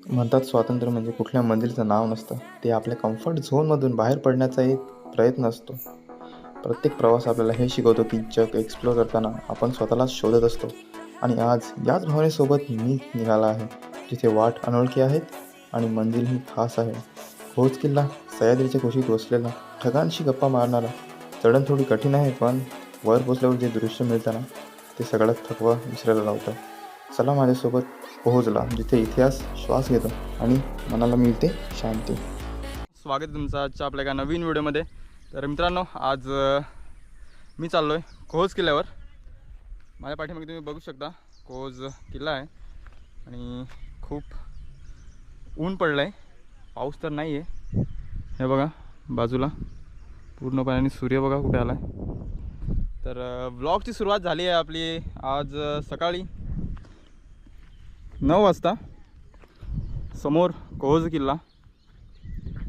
म्हणतात स्वातंत्र्य म्हणजे कुठल्या मंजिलीचं नाव नसतं, ते आपल्या कम्फर्ट झोनमधून बाहेर पडण्याचा एक प्रयत्न असतो. प्रत्येक प्रवास आपल्याला हे शिकवतो की जग एक्सप्लोर करताना आपण स्वतःलाच शोधत असतो. आणि आज याच भावनेसोबत मी निघाला आहे, जिथे वाट अनोळखी आहेत आणि मंजिल ही खास आहे. खोज किल्ला सह्याद्रीच्या कुशीत वसलेला, ढगांशी गप्पा मारणारा. चढण थोडी कठीण आहे, पण वर पोचल्यावर जे दृश्य मिळतं ना, ते सगळ्यात थकवा विसरायला लावतं. चला माझ्यासोबत पोहोचला जिथे इतिहास श्वास घेतो आणि मनाला मिळते शांती. स्वागत आहे तुमचं आजच्या आपल्या एका नवीन व्हिडिओमध्ये. तर मित्रांनो, आज मी चाललो आहे कोहोज किल्ल्यावर. माझ्या पाठीमागे तुम्ही बघू शकता कोहोज किल्ला आहे आणि खूप ऊन पडलं आहे, पाऊस तर नाही आहे. हे बघा बाजूला पूर्णपणे सूर्य बघा कुठे आला आहे. तर व्लॉगची सुरुवात झाली आहे आपली आज सकाळी 9 वाजता. समोर कोहोज किल्ला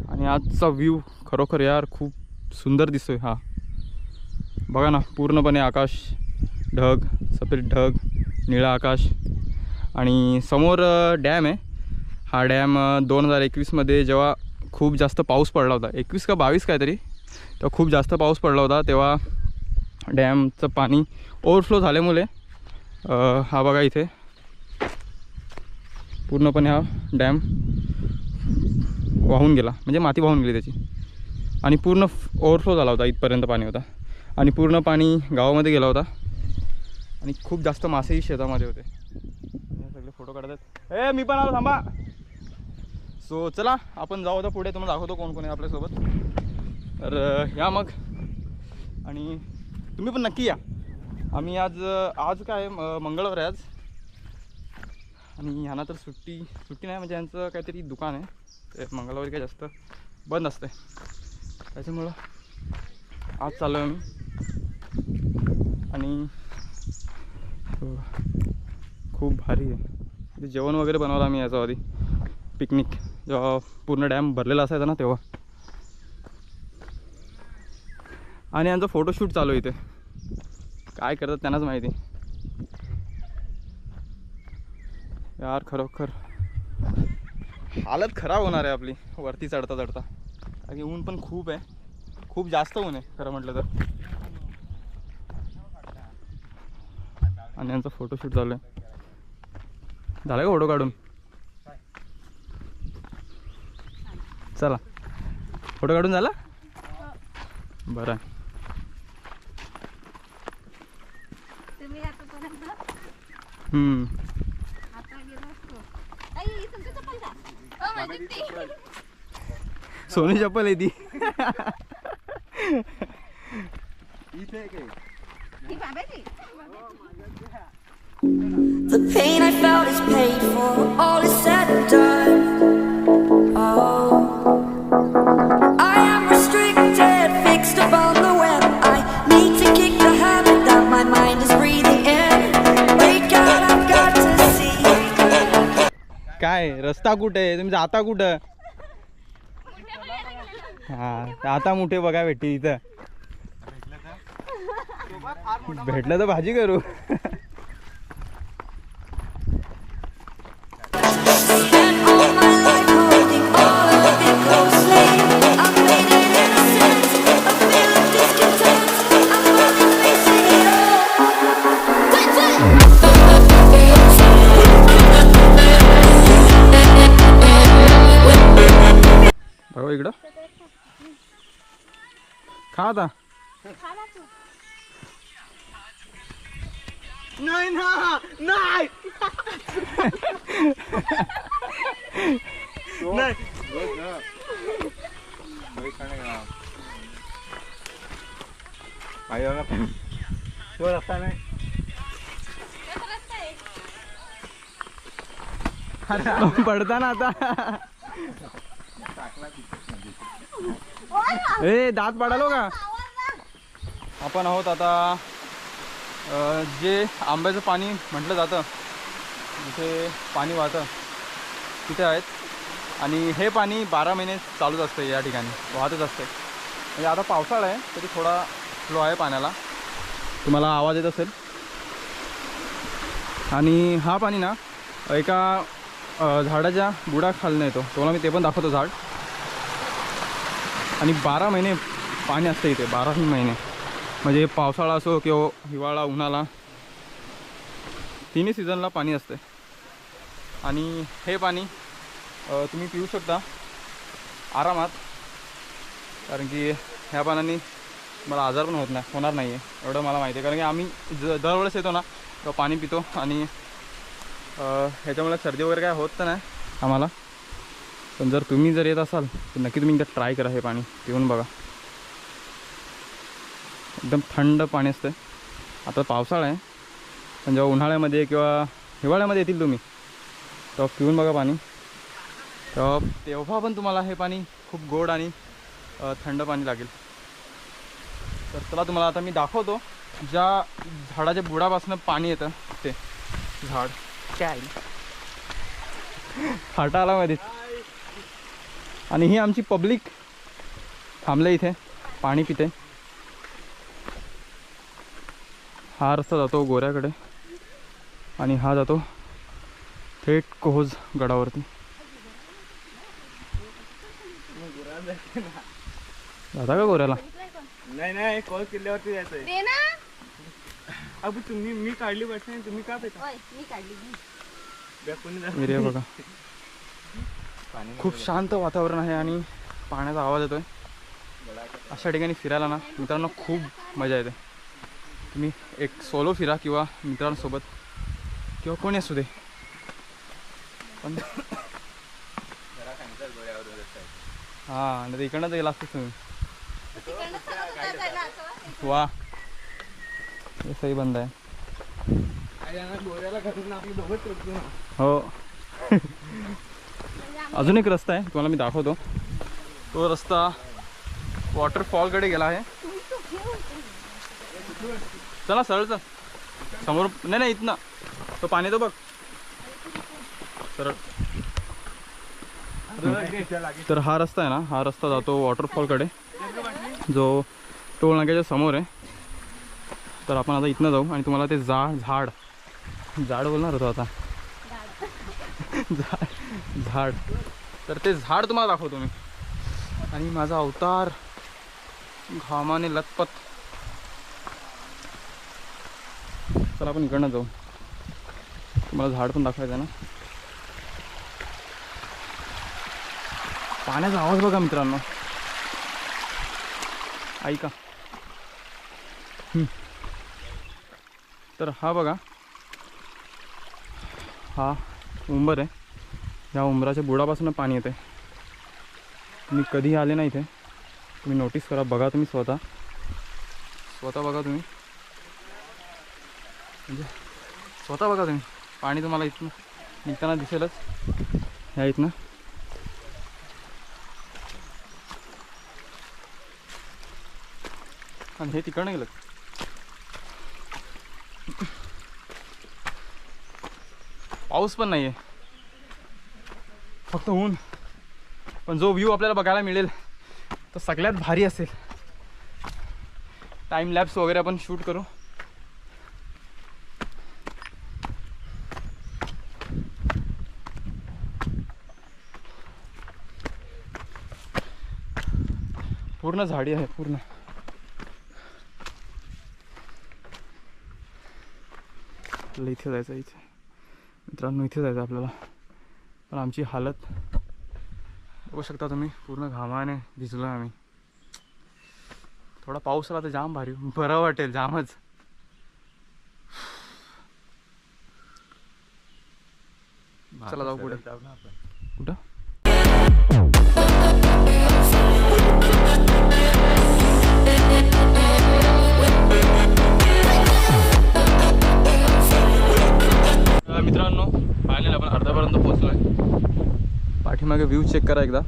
आणि आजचा व्ह्यू खरोखर यार खूप सुंदर दिसतोय. हा बघा ना, पूर्णपणे आकाश, ढग, सफेद ढग, निळा आकाश आणि समोर डॅम आहे. हा डॅम 2021मध्ये जेव्हा खूप जास्त पाऊस पडला होता, 21 का 22 काहीतरी, तेव्हा खूप जास्त पाऊस पडला होता. तेव्हा डॅमचं पाणी ओव्हरफ्लो झाल्यामुळे हा बघा इथे पूर्णपणे हा डॅम वाहून गेला, म्हणजे माती वाहून गेली त्याची आणि पूर्ण ओव्हरफ्लो झाला होता. इथपर्यंत पाणी होता आणि पूर्ण पाणी गावामध्ये गेला होता आणि खूप जास्त मासेही शेतामध्ये होते. सगळे फोटो काढतात. मी पण आलो, थांबा. सो चला आपण जाऊ आता पुढे, तुम्हाला दाखवतो कोण कोण आहे आपल्यासोबत. तर या मग, आणि तुम्ही पण नक्की या. आम्ही आज काय मंगळवार आहे आज, आणि ह्यांना तर सुट्टी नाही, म्हणजे यांचं काहीतरी दुकान आहे, ते मंगळवारी काय जास्त बंद असते, त्याच्यामुळं आज चाललो आहे आम्ही. आणि खूप भारी आहे. जेवण वगैरे बनवलं आम्ही याच्या आधी, पिकनिक जेव्हा पूर्ण डॅम भरलेला असायचा ना तेव्हा. आणि यांचं फोटोशूट चालू आहे इथे, काय करतात त्यांनाच माहिती यार. खरोखर हालत खराब होणार आहे आपली वरती चढता चढता, कारण ऊन पण खूप आहे, खूप जास्त ऊन आहे खरं म्हटलं तर. आणि यांचा फोटोशूट चालू आहे. झालं का फोटो काढून? चला फोटो काढून झाला, बरं आहे. सोनी चप्पल आहे ती. The pain I felt is paid for, all is said and done. Oh, I am restricted, fixed upon the web. I need to kick the habit that my mind is breathing in. Wake up, I've got to see. काय रस्ता कुठे आहे, तुम्ही जाता कुठं? हा आता मोठे बघा भेटते इथं, भेटलं तर भाजी करू. Spent all my life holding all of it closely. I've made it innocent, a feel of discontent. I'm finally facing it all. That's it. बघा इकडं, खा आता. नाही ना, नाही पडता ना आता. ए दात पाडालो का? आपण आहोत आता जे आंब्याचं पाणी म्हटलं जातं, जिथे पाणी वाहतं तिथे आहेत. आणि हे पाणी 12 महिने चालूच असतं, या ठिकाणी वाहतच असते. म्हणजे आता पावसाळा आहे तरी थोडा फ्लो आहे पाण्याला, तुम्हाला आवाज येत असेल. आणि हा पाणी ना एका झाडाच्या बुडा खालनं येतो. तुम्हाला मी ते पण दाखवतो झाड. आणि 12 महिने पाणी असतं इथे, 12 महिने. म्हणजे पावसाळा असो किंवा हिवाळा उन्हाळा तिन्ही सीझनला पाणी असते. आणि हे पाणी तुम्ही पिऊ शकता आरामात, कारण की ह्या पाण्याने मला आजार पण होणार नाही आहे एवढं मला माहिती आहे. कारण की आम्ही दरवेळेस येतो ना तेव्हा पाणी पितो आणि ह्याच्यामुळे सर्दी वगैरे काय होत तर नाही आम्हाला. पण जर तुम्ही येत असाल तर नक्की तुम्ही एकदा ट्राय करा हे पाणी पिऊन बघा. एकदम थंड पाणी असतं. आता पावसाळा आहे, पण जेव्हा उन्हाळ्यामध्ये किंवा हिवाळ्यामध्ये येतील तुम्ही तेव्हा पिऊन बघा पाणी. तेव्हा पण तुम्हाला हे पाणी खूप गोड आणि थंड पाणी लागेल. तर चला तुम्हाला आता मी दाखवतो ज्या झाडाच्या बुडापासून पाणी येतं ते झाड. काय फाटा आला मध्येच. आणि ही आमची पब्लिक थांबले इथे पाणी पिते. हा रस्ता जातो गोऱ्याकडे आणि हा जातो थेट कोहोज गडावरती. जाता का गोऱ्याला? नाही कॉल किल्ल्यावरती जायचंय. दे ना. अबू तुम्ही मी काढली बस नाही, तुम्ही का पेटा? ओय, मी काढली. एरिया बघा, खूप शांत वातावरण आहे आणि पाण्याचा आवाज येतोय. अशा ठिकाणी फिरायला ना मित्रांनो खूप मजा येते. तुम्ही एक सोलो फिरा किंवा मित्रांसोबत किंवा कोणी असू दे. पण हां, नाही तर इकडनं गेला असतोच तुम्ही. वा, हे सही बंद आहे. हो. अजून एक रस्ता आहे तुम्हाला मी दाखवतो. तो रस्ता वॉटरफॉलकडे गेला आहे. चला सरळ चल समोर. नाही इथनं तो पाणी तो बघ सरळ. तर हा रस्ता आहे ना, हा रस्ता जातो वॉटरफॉलकडे जो टोल नाक्याच्या समोर आहे. तर आपण आता इथनं जाऊ आणि तुम्हाला ते झाड बोलणार होतो आता. झाड तर ते झाड तुम्हाला दाखवतो मी. आणि माझा अवतार घामाने लथपथ. चला आपण इकडनं जाऊ, तुम्हाला झाड पण दाखवायचं आहे ना. पाण्याचा आवाज बघा मित्रांनो, ऐका. तर हा बघा, हा उंबर आहे. ह्या उंबराच्या बुडापासून पाणी येते. तुम्ही कधी आले ना इथे तुम्ही नोटीस करा, बघा तुम्ही स्वतः बघा तुम्ही, म्हणजे स्वतः बघा तुम्ही. पाणी तुम्हाला इथनं निघताना दिसेलच. ह्या इथनं आणि हे तिकडनं गेलं. पाऊस पण नाही आहे, फक्त ऊन. पण जो व्ह्यू आपल्याला बघायला मिळेल तो सगळ्यात भारी असेल. टाइम लॅप्स वगैरे आपण शूट करू. पूर्ण झाडी आहे पूर्ण. इथे जायचं, इथे मित्रांनो इथे जायचं आपल्याला. पण आमची हालत बघू शकता तुम्ही, पूर्ण घामाने भिजलो आम्ही. थोडा पाऊस आला तर जाम भारी बरं वाटेल, जामच. चला जाऊ पुढे. कुठं? मित्रांनो फायनली आपण अर्ध्यापर्यंत पोहोचलो आहे. पाठीमागे व्ह्यू चेक करा एकदा.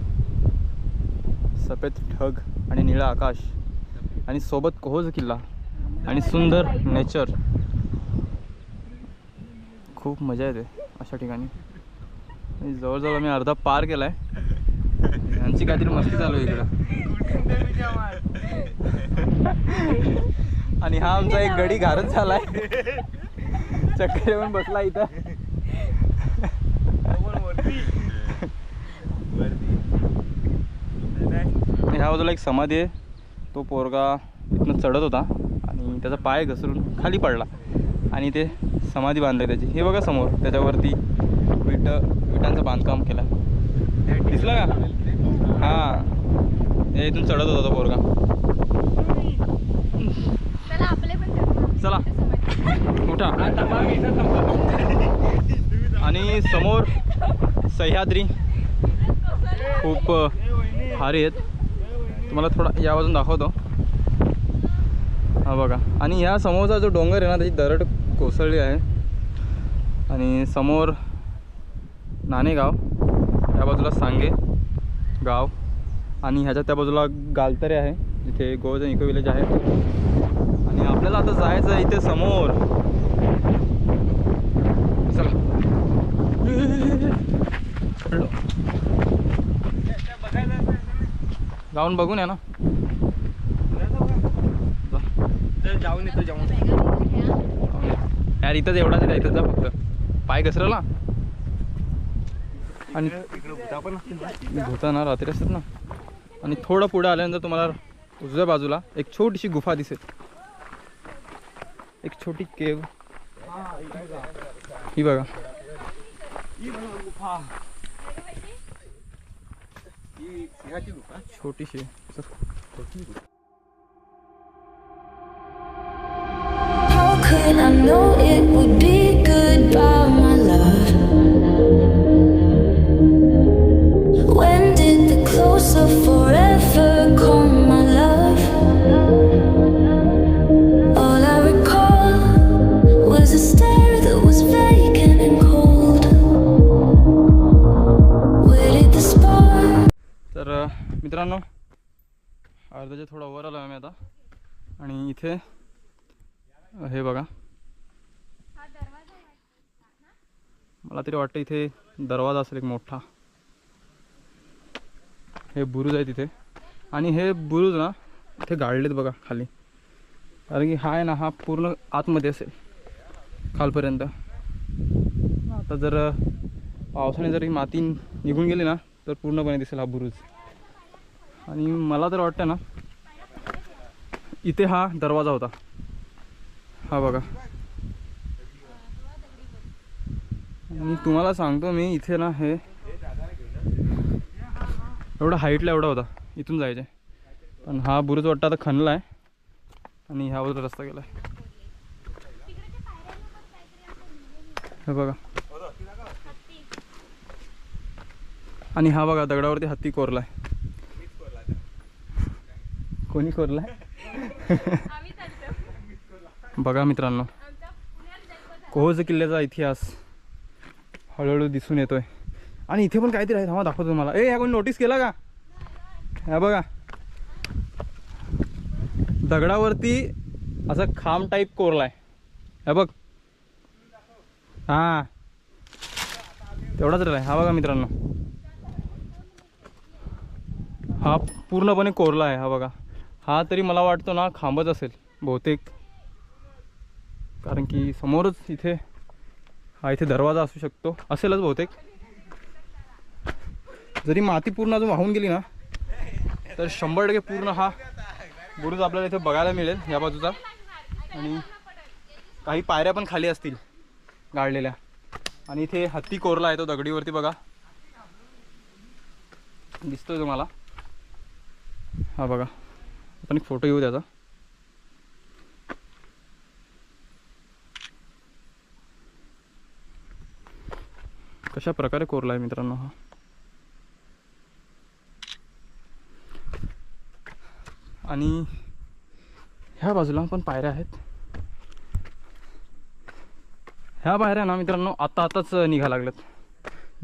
सफेद ढग आणि निळा आकाश आणि सोबत कोहोज किल्ला आणि सुंदर नेचर. खूप मजा येते अशा ठिकाणी. आणि जवळजवळ आम्ही अर्धा पार केला आहे. यांची काहीतरी मस्ती चालू आहे इकडं. आणि हा आमचा एक गडी घारच झाला आहे. चक्कर येऊन बसला इथं. ह्या बाजूला एक समाधी आहे. तो पोरगा इथनं चढत होता आणि त्याचा पाय घसरून खाली पडला आणि ते समाधी बांधली त्याची. हे बघा समोर त्याच्यावरती विटांचं बांधकाम केलं. दिसलं का? हां, हे इथून चढत होता तो पोरगा. चला उठा. आणि समोर सह्याद्री खूप भारी आहेत. तुम्हाला थोडा या बाजून दाखवतो. हा बघा. आणि ह्या समोरचा जो डोंगर आहे ना त्याची दरड कोसळली आहे. आणि समोर नाणेगाव, त्या बाजूला सांगे गाव आणि ह्याच्या त्या बाजूला गालतरे आहे जिथे गोवर्धन इको विलेज आहे. आणि आपल्याला आता जायचं आहे इथे समोर. चला जाऊन बघून या ना. जाऊन येतो जाऊन. यार इथंच एवढाच आहे, इथंच जा फक्त. पाय घसरला आणि भूता ना रात्री असतात ना. आणि थोडं पुढे आल्यानंतर तुम्हाला उजव्या बाजूला एक छोटीशी गुफा दिसेल. एक छोटी केव ही बघा. छोटीशी. How could I know it would be goodbye, my love? When did the close of forever come, my love? All I recall was a stare that was vacant and cold. Where did the spark? तर मित्रांनो, अर्ध्याच्या थोडा वर आलो आम्ही आता. आणि इथे हे बघा, मला तरी वाटतं इथे दरवाजा असेल एक मोठा. हे बुरुज आहे तिथे. आणि हे बुरुज ना इथे गाळलेत बघा खाली. कारण की हा आहे ना, हा पूर्ण आतमध्ये असेल खालपर्यंत. आता जर पावसाने जर ही माती निघून गेली ना तर पूर्णपणे दिसेल हा बुरुज. आणि मला तर वाटतं ना इथे हा दरवाजा होता. हा बघा. आणि तुम्हाला सांगतो मी, इथे ना हे एवढा हाईटला एवढा होता, इथून जायचे. पण हा बुरुज वाटतं आता खणला आहे आणि ह्या बाजूला रस्ता गेला आहे. हे बघा. आणि हा बघा दगडावरती हत्ती कोरलाय. कोणी कोरलाय? बघा मित्रांनो, कोहोज किल्ल्याचा इतिहास हळूहळू दिसून येतोय. आणि इथे पण काहीतरी आहे, थांबा दाखवतो तुम्हाला. ह्या कोणी नोटीस केला का? ह्या बघा, दगडावरती असा खांब टाईप कोरलाय. ह्या बघ. हां, तेवढाच राहिला. हा बघा मित्रांनो, हा पूर्णपणे कोरला आहे. हा बघा. हा तरी मला वाटतो ना खांबच असेल बहुतेक. कारण की समोरच इथे हा इथे दरवाजा असू शकतो, असेलच बहुतेक. जरी माती पूर्ण अजून वाहून गेली ना तर 100% पूर्ण हा बुरुज आपल्याला इथे बघायला मिळेल या बाजूचा. आणि काही पायऱ्या पण खाली असतील गाळलेल्या. आणि इथे हत्ती कोरला आहे तो दगडीवरती बघा, दिसतोय तुम्हाला. हा बघा, आपण एक फोटो घेऊ त्याचा. कशा प्रकारे कोरला आहे मित्रांनो हा. आणि ह्या बाजूला पण पायऱ्या आहेत. ह्या पायऱ्या ना मित्रांनो आताच निघा लागल्यात.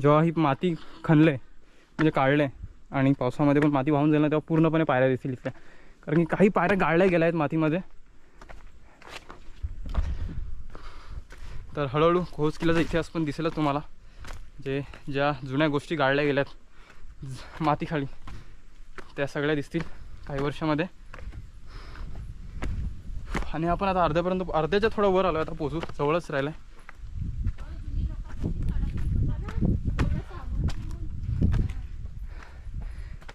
जेव्हा ही माती खणले म्हणजे काढले आणि पावसामध्ये पण माती वाहून जाईल ना, तेव्हा पूर्णपणे पायऱ्या दिसतील इथल्या. कारण की काही पायऱ्या गाळल्या गेल्या आहेत मातीमध्ये. तर हळूहळू कोहोज किल्ल्याचा इतिहास पण दिसेलच तुम्हाला. ज्या जुन्या गोष्टी गाळल्या गेल्यात मातीखाली त्या सगळ्या दिसतील काही वर्षामध्ये. आणि आपण आता अर्ध्याच्या थोडं वर आलो. आता पोचू, जवळच राहिलं आहे.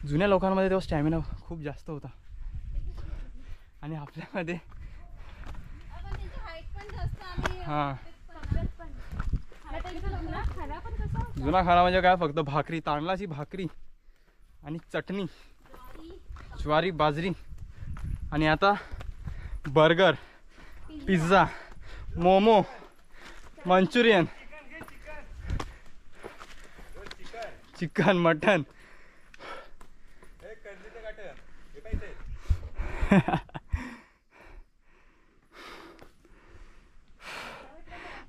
जुन्या लोकांमध्ये तेव्हा स्टॅमिना खूप जास्त होता आणि आपल्यामध्ये हां जुना खाना म्हणजे काय फक्त भाकरी, तांदळाची भाकरी आणि चटणी, ज्वारी बाजरी आणि आता burger, pizza, momo, Manchurian, chicken, mutton.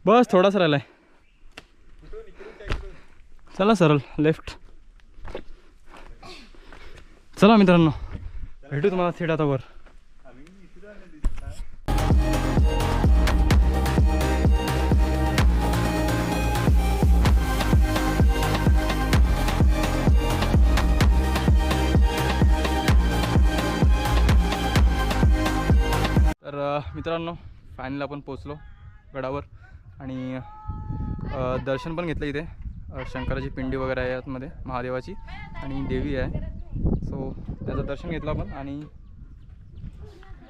बस थोडासा राहिलाय. चला सरळ लेफ्ट. चला मित्रांनो, भेटू तुम्हाला थेट आता वर. तर मित्रांनो फायनली आपण पोचलो गडावर आणि दर्शन पण घेतलं इथे. शंकराची पिंडी वगैरे आहे आतमध्ये, महादेवाची आणि देवी आहे. सो त्याचं दर्शन घेतलं आपण आणि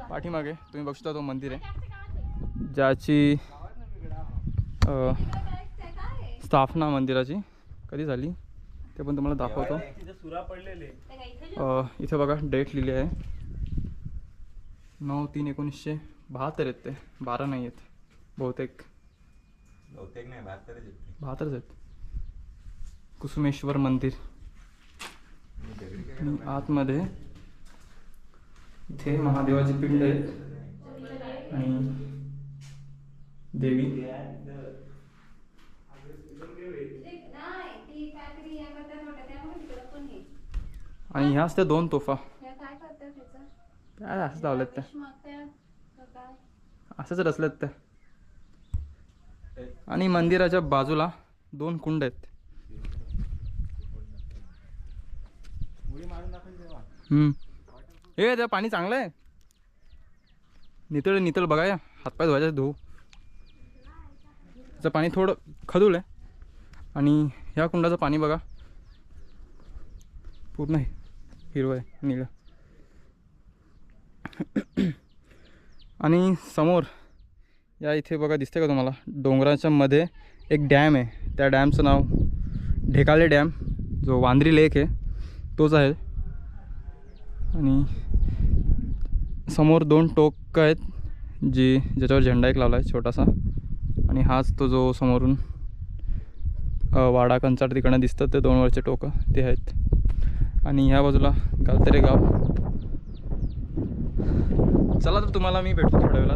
पाठीमागे तुम्ही बघू शकता तो मंदिर आहे ज्याची स्थापना मंदिराची कधी झाली ते पण तुम्हाला दाखवतो. इथे बघा डेट लिहिली आहे 9/3/1972 आहेत. ते 12 नाही आहेत बहुतेक नाही 72 आहेत. कुसुमेश्वर मंदिर आतमध्ये इथे महादेवाची पिंड आहेत आणि देवी. आणि ह्याच त्या 2 तोफा काय असं लावल्यात त्या, असंच रचल्यात त्या. आणि मंदिराच्या बाजूला 2 कुंड आहेत. हे त्या पाणी चांगलं आहे, नितळ नितळ बघा. या हातपाय धुवायचं धुवू. त्याचं पाणी थोडं खदूळ आहे आणि ह्या कुंडाचं पाणी बघा पूर्ण हिरवं आहे, निळं. आणि समोर या इथे बघा दिसते का तुम्हाला, डोंगराच्या मध्ये एक डॅम आहे. त्या डॅमचं नाव ढेकाळे डॅम, जो वांद्री लेक आहे तोच आहे. आणि समोर 2 टोक आहेत ज्याच्यावर झेंडा एक लावला आहे छोटासा. आणि हाच तो जो समोरून वाडा कंचाट तिकडनं दिसतं ते 2 वरचे टोकं ते आहेत. आणि ह्या बाजूला गालतरे गाव. चला तर तुम्हाला मी भेटतो थोड्या वेळा.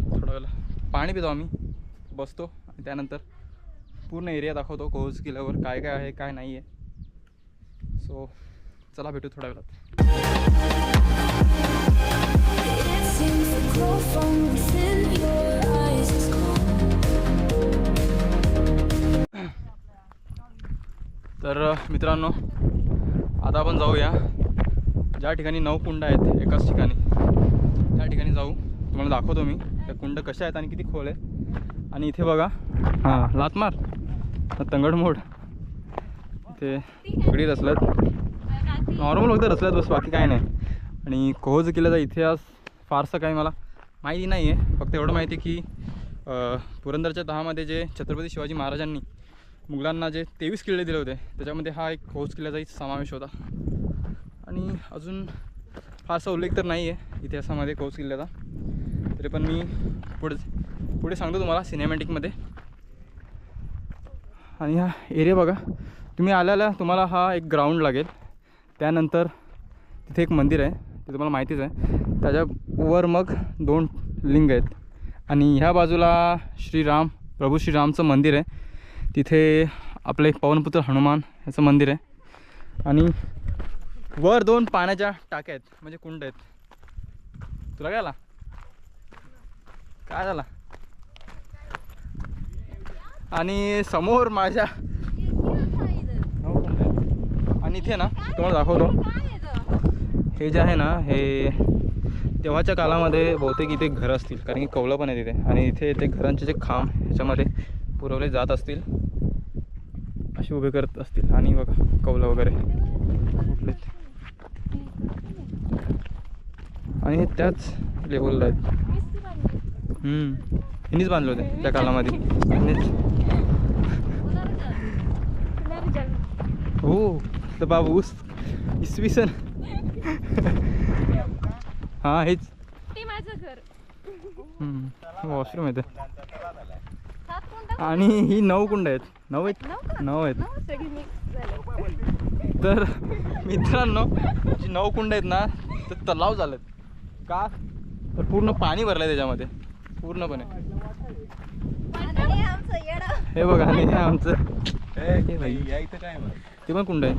पाणी पितो आम्ही, बसतो आणि त्यानंतर पूर्ण एरिया दाखवतो कोहोज किल्ल्यावर काय काय आहे काय नाही आहे. सो चला भेटू थोड्या वेळात. तर मित्रांनो आता आपण जाऊया ज्या ठिकाणी 9 कुंड आहेत एकाच ठिकाणी, त्या ठिकाणी जाऊ. तुम्हाला दाखवतो मी त्या कुंड कशा आहेत आणि किती खोल आहे. आणि इथे बघा, हां लातमार तंगडमोड इथे दगडी रचल्यात, नॉर्मल फक्त रचल्यात बस, बाकी काय नाही. आणि कोहोज किल्ल्याचा इतिहास फारसा काही मला माहिती नाही आहे. फक्त एवढं माहिती आहे की पुरंदरच्या तहामध्ये जे छत्रपती शिवाजी महाराजांनी मुघलांना जे 23 किल्ले दिले होते त्याच्यामध्ये हा एक कोहोज किल्ल्याचाही समावेश होता. आणि अजून फारसा उल्लेख तर नाही आहे इतिहासामध्ये कोहोज किल्ल्याचा, तरी पण मी पुढे सांगतो तुम्हाला सिनेमॅटिकमध्ये. आणि हा एरिया बघा, तुम्ही आल्याला तुम्हाला हा एक ग्राउंड लागेल. त्यानंतर तिथे एक मंदिर आहे, ते तुम्हाला माहितीच आहे. त्याच्यावर मग 2 लिंग आहेत. आणि ह्या बाजूला प्रभू श्रीरामचं मंदिर आहे. तिथे आपले पवनपुत्र हनुमान याचं मंदिर आहे. आणि वर 2 पाण्याच्या टाक्या आहेत, म्हणजे कुंड आहेत. तुला काय आला, काय झाला? आणि समोर माझ्या आणि इथे ना तुम्हाला दाखवतो, हे जे आहे ना हे तेव्हाच्या काळामध्ये बहुतेक इथे घरं असतील, कारण की कौलं पण आहे तिथे. आणि इथे ते घरांचे जे खांब ह्याच्यामध्ये पुरवले जात असतील, असे उभे करत असतील. आणि बघा कौलं वगैरे कुठले आणि हे त्याच लेवलला आहेत. हिनीच बांधले होते त्या कालामध्ये. हो तर बाबा ऊस इसवी सन. हां हेच ते माझं घर. वॉशरूम आहे ते. आणि ही 9 कुंड आहेत. 9 आहेत. 9 आहेत. सगळी मिक्स झाले. तर मित्रांनो जी 9 कुंड आहेत ना ते तलाव झालेत. का तर पूर्ण पाणी भरलं आहे त्याच्यामध्ये पूर्णपणे. हे बघा आणि हे आमचं हे भाई ते पण कुंड आहे.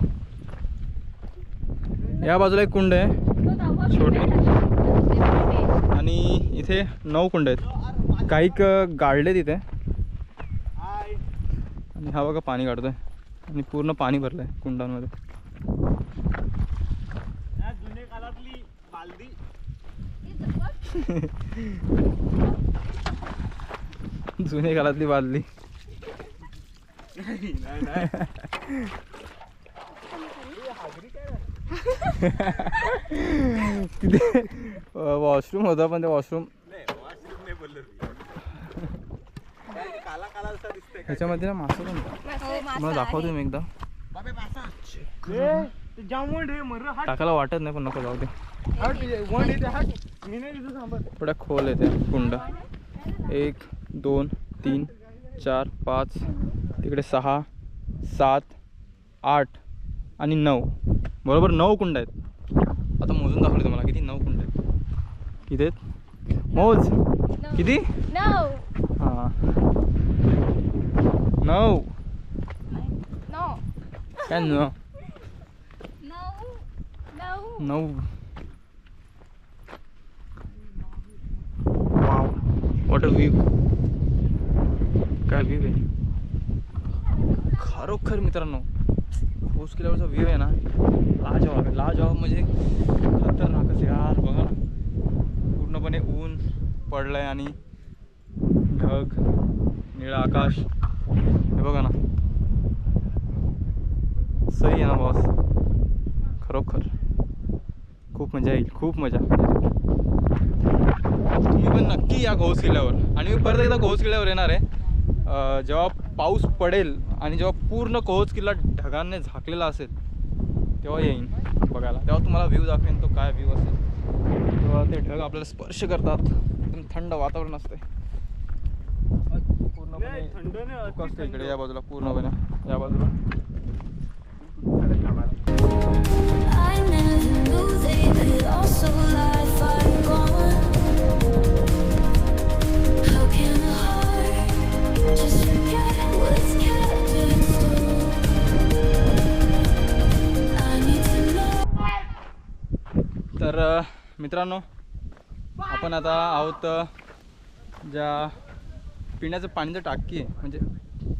या बाजूला एक कुंड आहे छोटे आणि इथे 9 कुंड आहेत. काही गाळले तिथे आणि हा बघा पाणी काढतोय आणि पूर्ण पाणी भरलंय कुंडांमध्ये. जुने काळातली बालदी. जुने काळातली बादली. तिथे वॉशरूम होता पण ते वॉशरूम ह्याच्यामध्ये ना मासा पण होता. मला दाखवतो मी एकदा. जामवंड हे मर हाट टाकायला वाटत नाही पण नको जाऊ दे. वंड येते हाट. मी नाही तिथं थांबत. थोड्या खोल आहे त्या कुंड. 1 2 3 4 5 तिकडे 6 7 8 आणि 9 बरोबर 9 कुंड आहेत. आता मोजून दाखवले तुम्हाला किती 9 कुंड आहेत. किती आहेत मोज किती. हां 9 काय 9 वाव वॉट अ व्ह्यू. काय व्ह्यू आहे खरोखर मित्रांनो. ऊस किल्ल्यावरचा व्ह्यू आहे ना लाजवाब आहे. लाजवाब म्हणजे खतरनाकच यार. बघा ना पूर्णपणे ऊन पडलं आहे आणि ढग निळं आकाश. हे बघा ना सही आहे ना बॉस. खरोखर खूप मजा येईल. खूप मजा. तुम्ही पण नक्की या घोस किल्ल्यावर. आणि मी परत एकदा घोस किल्ल्यावर येणार आहे जेव्हा पाऊस पडेल आणि जेव्हा पूर्ण कोहोज किल्ला ढगांनी झाकलेला असेल तेव्हा येईन बघायला. तेव्हा तुम्हाला व्ह्यू दाखवेन तो काय व्ह्यू असेल. तेव्हा ते ढग आपल्याला स्पर्श करतात. एकदम थंड वातावरण असते पूर्णपणे. थंड नाही धुकं असतं इकडे या बाजूला पूर्णपणे. या बाजूला I never knew they could also life I'm gone. How can a heart just forget what's kept in stone? I need to know. तर मित्रांनो आपण आता आहोत ज्या पिण्याचं पाण्याचं टाकी आहे म्हणजे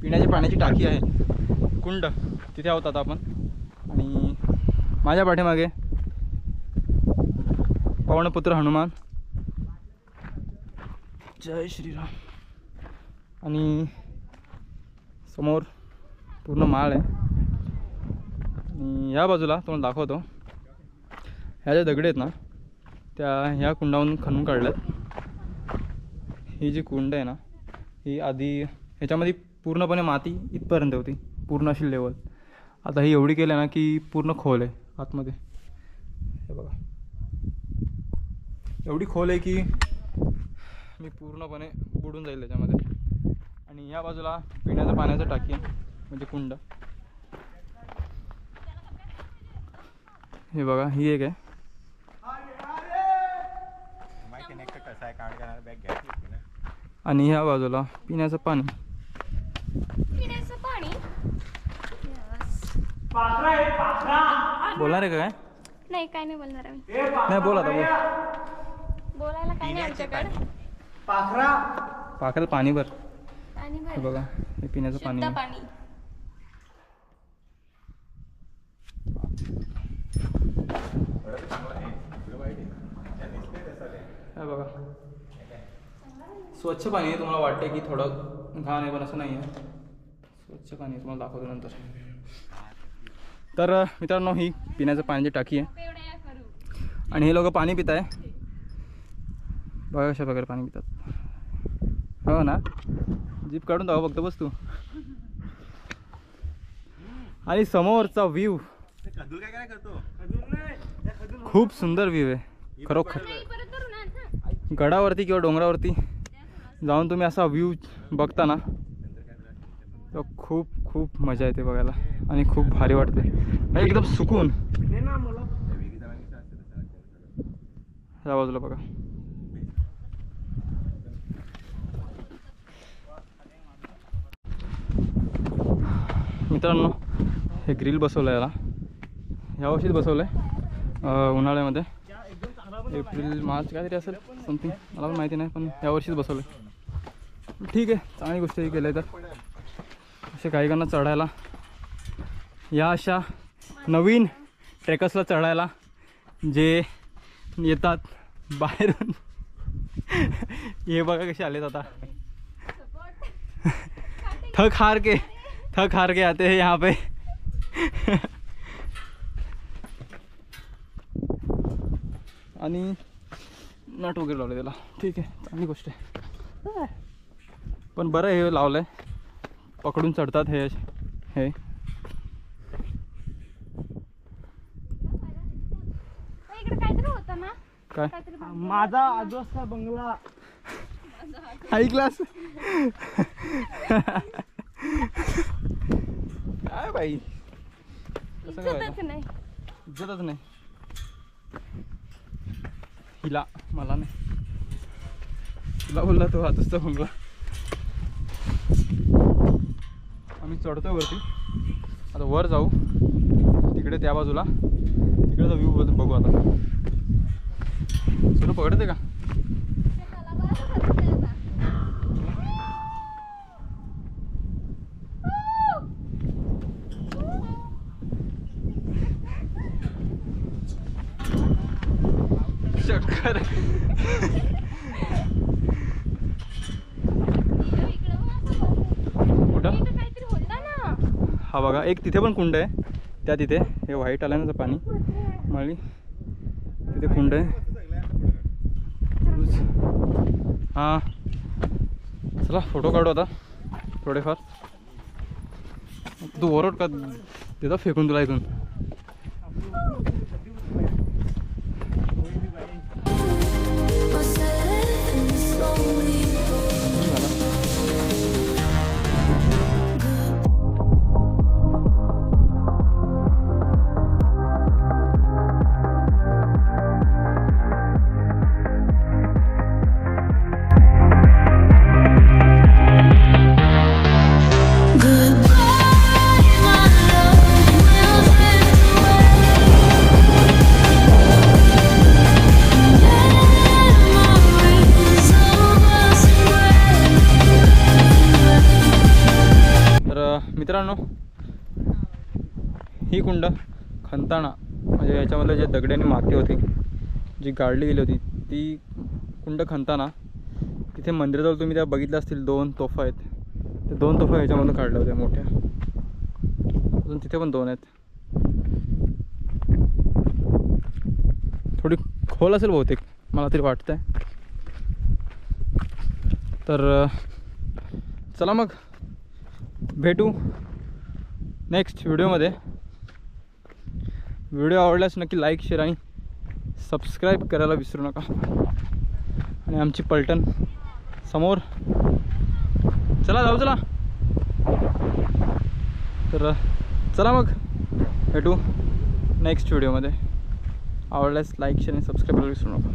पिण्याच्या पाण्याची टाकी आहे कुंड तिथे आहोत आता आपण. आणि माझ्या पाठीमागे पवनपुत्र हनुमान जय श्रीराम. आणि समोर पूर्ण माळ आहे. आणि या बाजूला तुम्हाला दाखवतो ह्या ज्या दगडी आहेत ना त्या ह्या कुंडावरून खणून काढल्यात. ही जी कुंड आहे ना ही आधी ह्याच्यामध्ये पूर्णपणे माती इथपर्यंत होती पूर्ण अशी लेवल. आता ही एवढी केली ना की पूर्ण खोल आहे आतमध्ये. हे बघा एवढी खोल आहे की मी पूर्णपणे बुडून जाईल त्याच्यामध्ये. आणि या बाजूला पिण्याचं पाण्याचं टाकी आहे म्हणजे कुंड. हे बघा ही एक आहे. आणि ह्या बाजूला पिण्याचं पाणी. पिण्याचं पाणी. बोलणार आहे का काय. नाही काय नाही बोलणार आम्ही. नाही बोल आता बोल. बोलायला काय नाही आमच्याकडे. पाकल पाणी भर. पाणी हे भर. बघा हे पिण्याचं पाणी शुद्ध आहे. पाणी. हे बघा स्वच्छ पाणी आहे. तुम्हाला वाटते की थोडं घाण आहे पण असं नाही आहे. स्वच्छ पाणी आहे. तुम्हाला दाखवतो नंतर. तर मित्रांनो ही पिण्याचं पाण्याची टाकी आहे आणि हे लोक पाणी पित आहे. बघा कशा प्रकारे पाणी पितात. हो ना, जीप काढून जाऊ फक्त बस तू. आणि समोरचा व्ह्यू खूप सुंदर व्ह्यू आहे खरोखर. गडावरती किंवा डोंगरावरती जाऊन तुम्ही असा व्ह्यू बघता ना तर खूप खूप मजा येते बघायला आणि खूप भारी वाटते. एकदम सुकून. त्या बाजूला बघा. मित्रांनो, हे ग्रिल बसवलं आहे याला. यावर्षीच बसवलं आहे उन्हाळ्यामध्ये. एप्रिल मार्च काहीतरी असेल समथिंग, मला पण माहिती नाही, पण यावर्षीच बसवलं आहे. ठीक आहे, चांगली गोष्ट ही केलं आहे. तर असे काही काहींना चढायला, या अशा नवीन ट्रेकर्सला चढायला जे येतात बाहेरून. हे बघा कसे आलेत आता. थक हार के आते हैं यहाँ पे. आणि नट वगैरे लावले त्याला. ठीक आहे, चांगली गोष्ट आहे. पण बरं हे लावलं आहे, पकडून चढतात हे. इकडे काहीतरी होतं ना, काय काहीतरी माझा आजोबा बंगला. ऐकलास काय बाई, कसं काय इज्जतच नाही. इज्जतच नाही हिला, मला नाही. तुला बोलला तो हातच बंगला. आम्ही चढतोय वरती. आता वर जाऊ तिकडे, त्या बाजूला तिकडेचा व्ह्यू बघू. आता सुरू पकडते का? चक्कर. कुठं? इकडे काहीतरी होतं ना. हा बघा, एक तिथे पण कुंड आहे. त्या तिथे हे व्हाईट आलं ना पाणी मळी, तिथे कुंड आहे. हां, चला फोटो काढू आता थोडेफार. तू ओरड का देता फेकून तुला इथून. मित्रांनो, ही कुंड खणताना म्हणजे याच्यामध्ये जे दगडाने माती होती जी गाडली गेली होती, ती कुंड खणताना तिथे मंदिराजवळ तुम्ही त्या बघितल्या असतील 2 तोफा आहेत. ते 2 तोफा ह्याच्यामधून काढल्या होत्या मोठ्या. अजून तिथे पण 2 आहेत. थोडी खोल असेल बहुतेक, मला तरी वाटतं आहे. तर चला मग भेटू नेक्स्ट व्हिडिओमध्ये. व्हिडिओ आवडल्यास नक्की लाईक, शेअर आणि सबस्क्राईब करायला विसरू नका. आणि आमची पलटण समोर. चला जाऊ, चला. तर चला मग भेटू नेक्स्ट व्हिडिओमध्ये. आवडल्यास लाईक, शेअर आणि सबस्क्राईब करायला विसरू नका.